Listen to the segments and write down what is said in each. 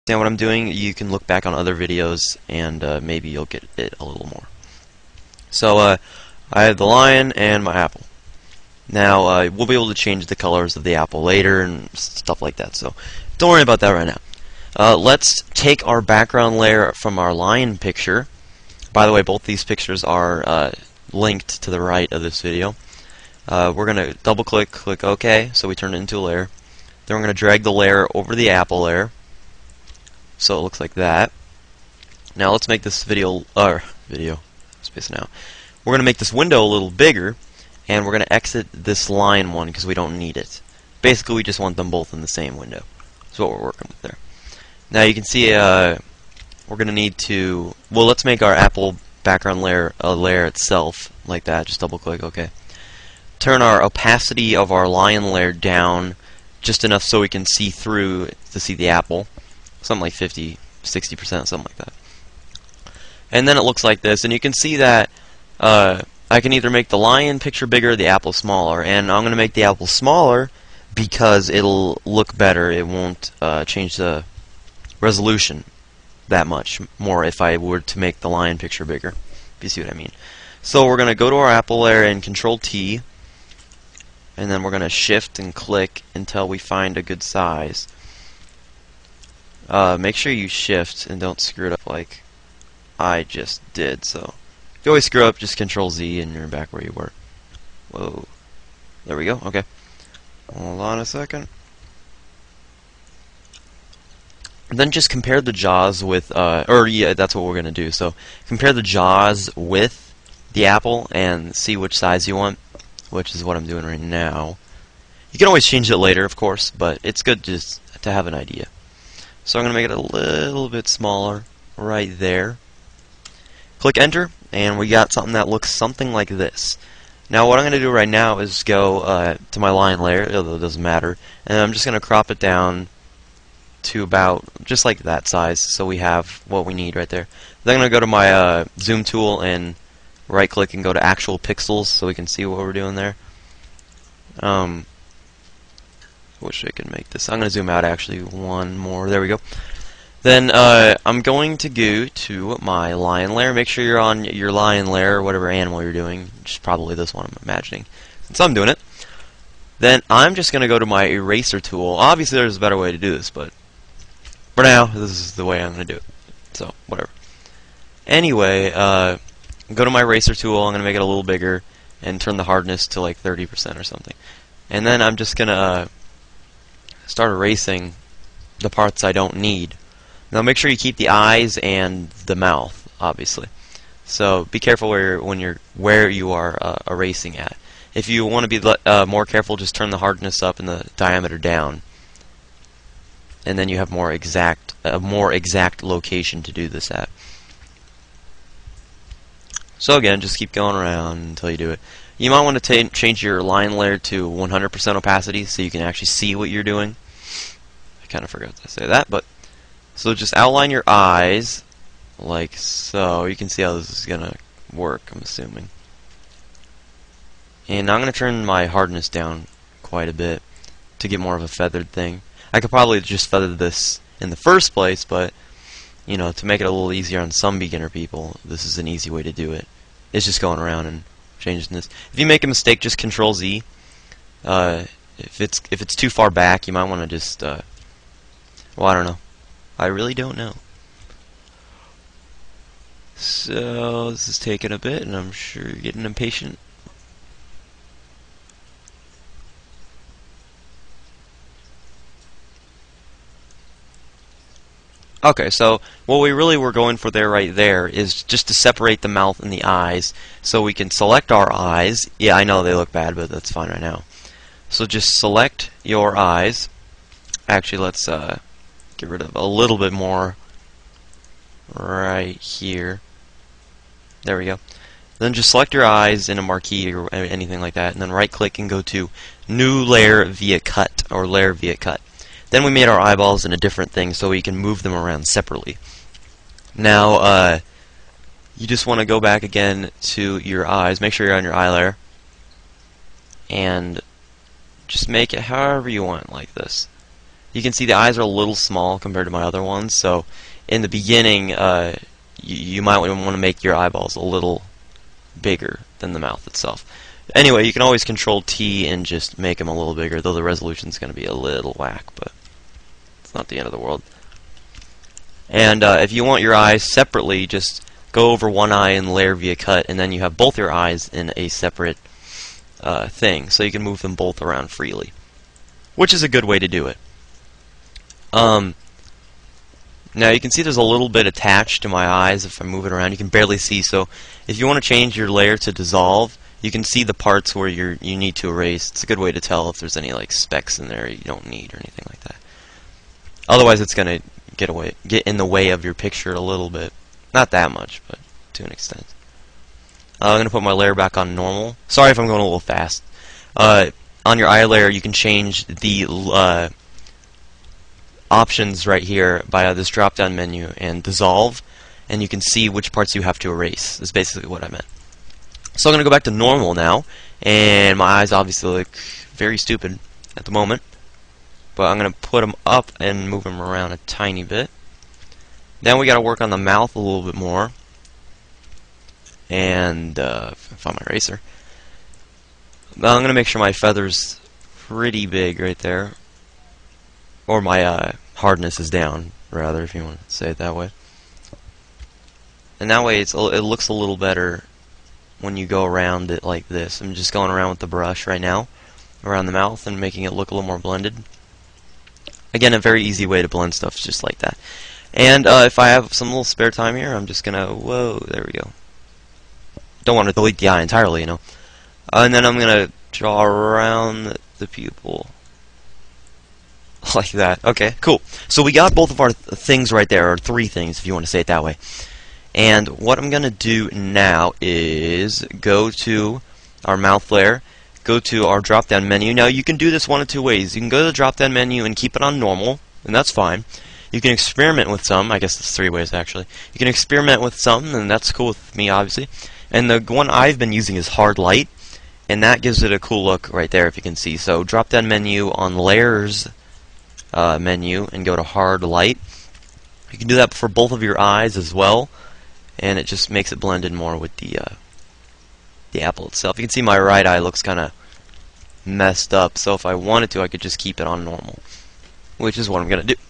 understand what I'm doing, you can look back on other videos and maybe you'll get it a little more. So I have the lion and my apple. Now we'll be able to change the colors of the apple later and stuff like that, so don't worry about that right now. Let's take our background layer from our lion picture. By the way, both these pictures are linked to the right of this video. We're going to double click OK, so we turn it into a layer. Then we're going to drag the layer over the apple layer, so it looks like that. Now let's make this space now. We're going to make this window a little bigger, and we're going to exit this line one because we don't need it. Basically, we just want them both in the same window. That's what we're working with there. Now you can see we're going to need to, well, let's make our apple background layer a layer itself, like that. Just double click OK. Turn our opacity of our lion layer down just enough so we can see through to see the apple. Something like 50, 60%, something like that. And then it looks like this, and you can see that I can either make the lion picture bigger or the apple smaller, and I'm going to make the apple smaller because it'll look better. It won't change the resolution that much more if I were to make the lion picture bigger, if you see what I mean. So we're going to go to our apple layer and Control T, and then we're going to shift and click until we find a good size. Make sure you shift and don't screw it up like I just did. So if you always screw up, just Control Z and you're back where you were. Whoa. There we go. Okay. Hold on a second. And then just compare the jaws with, yeah, that's what we're going to do. So compare the jaws with the apple and see which size you want, which is what I'm doing right now. You can always change it later, of course, but it's good just to have an idea. So I'm going to make it a little bit smaller right there. Click Enter, and we got something that looks something like this. Now what I'm going to do right now is go to my lion layer, although it doesn't matter, and I'm just going to crop it down to about just like that size, so we have what we need right there. Then I'm going to go to my zoom tool and right click and go to actual pixels so we can see what we're doing there. Wish I could make this. I'm going to zoom out actually one more. There we go. Then I'm going to go to my lion layer. Make sure you're on your lion layer or whatever animal you're doing, which is probably this one I'm imagining, since I'm doing it. Then I'm just going to go to my eraser tool. Obviously there's a better way to do this, but for now this is the way I'm going to do it. So whatever. Anyway, go to my eraser tool. I'm going to make it a little bigger and turn the hardness to like 30% or something. And then I'm just going to start erasing the parts I don't need. Now make sure you keep the eyes and the mouth, obviously. So be careful where you are erasing at. If you want to be more careful, just turn the hardness up and the diameter down, and then you have a more exact location to do this at. So again, just keep going around until you do it. You might want to change your line layer to 100% opacity so you can actually see what you're doing. I kind of forgot to say that, but so just outline your eyes like so. You can see how this is going to work, I'm assuming. And I'm going to turn my hardness down quite a bit to get more of a feathered thing. I could probably just feather this in the first place, but you know, to make it a little easier on some beginner people, this is an easy way to do it. It's just going around and changing this. If you make a mistake, just Control Z. If it's too far back, you might want to just well, I don't know. I really don't know. So this is taking a bit, and I'm sure you're getting impatient. Okay, so what we really were going for right there is just to separate the mouth and the eyes, so we can select our eyes. Yeah, I know they look bad, but that's fine right now. So just select your eyes. Actually, let's get rid of a little bit more right here. There we go. Then just select your eyes in a marquee or anything like that, and then right click and go to New Layer via Cut, or Layer via Cut. Then we made our eyeballs in a different thing so we can move them around separately. Now you just want to go back again to your eyes. Make sure you're on your eye layer, and just make it however you want, like this. You can see the eyes are a little small compared to my other ones, so in the beginning, you might want to make your eyeballs a little bigger than the mouth itself. Anyway, you can always control T and just make them a little bigger, though the resolution's going to be a little whack, but it's not the end of the world. And if you want your eyes separately, just go over one eye and layer via cut, and then you have both your eyes in a separate thing, so you can move them both around freely, which is a good way to do it. Now you can see there's a little bit attached to my eyes if I move it around. You can barely see, so if you want to change your layer to dissolve, you can see the parts where you need to erase. It's a good way to tell if there's any like specks in there you don't need or anything like that. Otherwise it's going to get in the way of your picture a little bit. Not that much, but to an extent. I'm going to put my layer back on normal. Sorry if I'm going a little fast. On your eye layer, you can change the options right here by this drop-down menu and dissolve, and you can see which parts you have to erase. Is basically what I meant. So I'm going to go back to normal now, and my eyes obviously look very stupid at the moment, but I'm going to put them up and move them around a tiny bit. Then we got to work on the mouth a little bit more, and find my eraser. Now I'm going to make sure my feather's pretty big right there, or my hardness is down, rather, if you want to say it that way. And that way it looks a little better when you go around it like this. I'm just going around with the brush right now, around the mouth, and making it look a little more blended. Again, a very easy way to blend stuff just like that. And if I have some little spare time here, I'm just gonna, whoa, there we go. Don't want to delete the eye entirely, you know. And then I'm gonna draw around the pupil. Like that. Okay, cool. So we got both of our things right there, or three things if you want to say it that way. And what I'm going to do now is go to our mouth layer, go to our drop-down menu. Now you can do this one of two ways. You can go to the drop-down menu and keep it on normal, and that's fine. You can experiment with some. I guess there's three ways actually. You can experiment with some, and that's cool with me obviously. And the one I've been using is hard light, and that gives it a cool look right there if you can see. So drop-down menu on layers menu and go to hard light. You can do that for both of your eyes as well, and it just makes it blend in more with the apple itself. You can see my right eye looks kind of messed up, so if I wanted to I could just keep it on normal, which is what I'm going to do.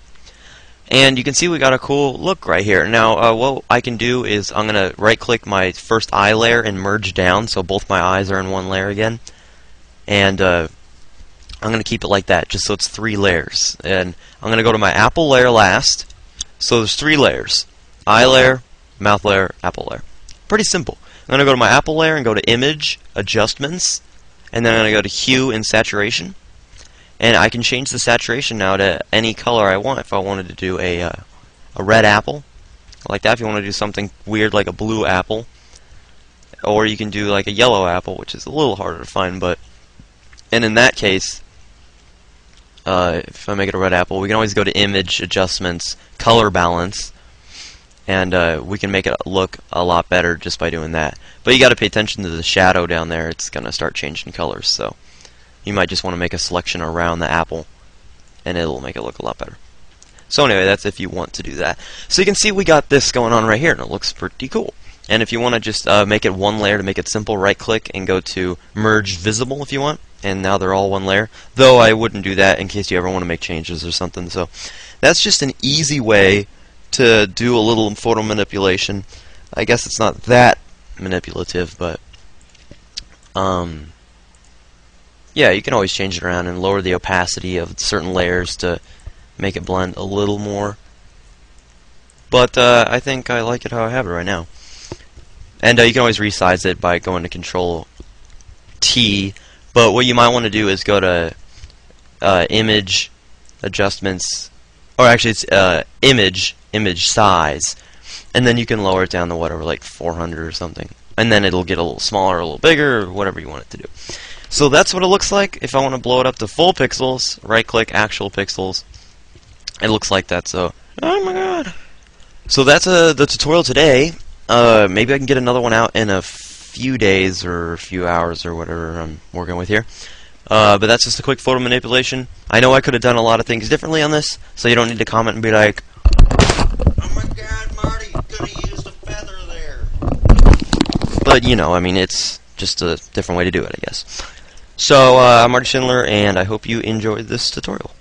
And you can see we got a cool look right here. Now what I can do is I'm going to right click my first eye layer and merge down so both my eyes are in one layer again, and I'm going to keep it like that, just so it's three layers. And I'm going to go to my apple layer last. So there's three layers. Eye layer, mouth layer, apple layer. Pretty simple. I'm going to go to my apple layer and go to Image, Adjustments, and then I'm going to go to Hue and Saturation. And I can change the saturation now to any color I want. If I wanted to do a red apple, like that. If you want to do something weird like a blue apple. Or you can do like a yellow apple, which is a little harder to find, but... And in that case... if I make it a red apple, we can always go to Image, Adjustments, Color Balance, and we can make it look a lot better just by doing that. But you got to pay attention to the shadow down there. It's going to start changing colors, so you might just want to make a selection around the apple, and it'll make it look a lot better. So anyway, that's if you want to do that. So you can see we got this going on right here, and it looks pretty cool. And if you want to just make it one layer to make it simple, right-click and go to Merge Visible if you want. And now they're all one layer. Though I wouldn't do that in case you ever want to make changes or something. So that's just an easy way to do a little photo manipulation. I guess it's not that manipulative, but yeah, you can always change it around and lower the opacity of certain layers to make it blend a little more. But I think I like it how I have it right now. And you can always resize it by going to Control T. But what you might want to do is go to Image, Adjustments, or actually it's Image Size, and then you can lower it down to whatever, like 400 or something. And then it'll get a little smaller, a little bigger, or whatever you want it to do. So that's what it looks like. If I want to blow it up to full pixels, right-click Actual Pixels. It looks like that, so... Oh my god! So that's the tutorial today. Maybe I can get another one out in a few days or a few hours or whatever I'm working with here. But that's just a quick photo manipulation. I know I could have done a lot of things differently on this, so you don't need to comment and be like, "Oh my God, Marty, you could have used a feather there." But you know, I mean, it's just a different way to do it, I guess. So I'm Marty Schindler, and I hope you enjoyed this tutorial.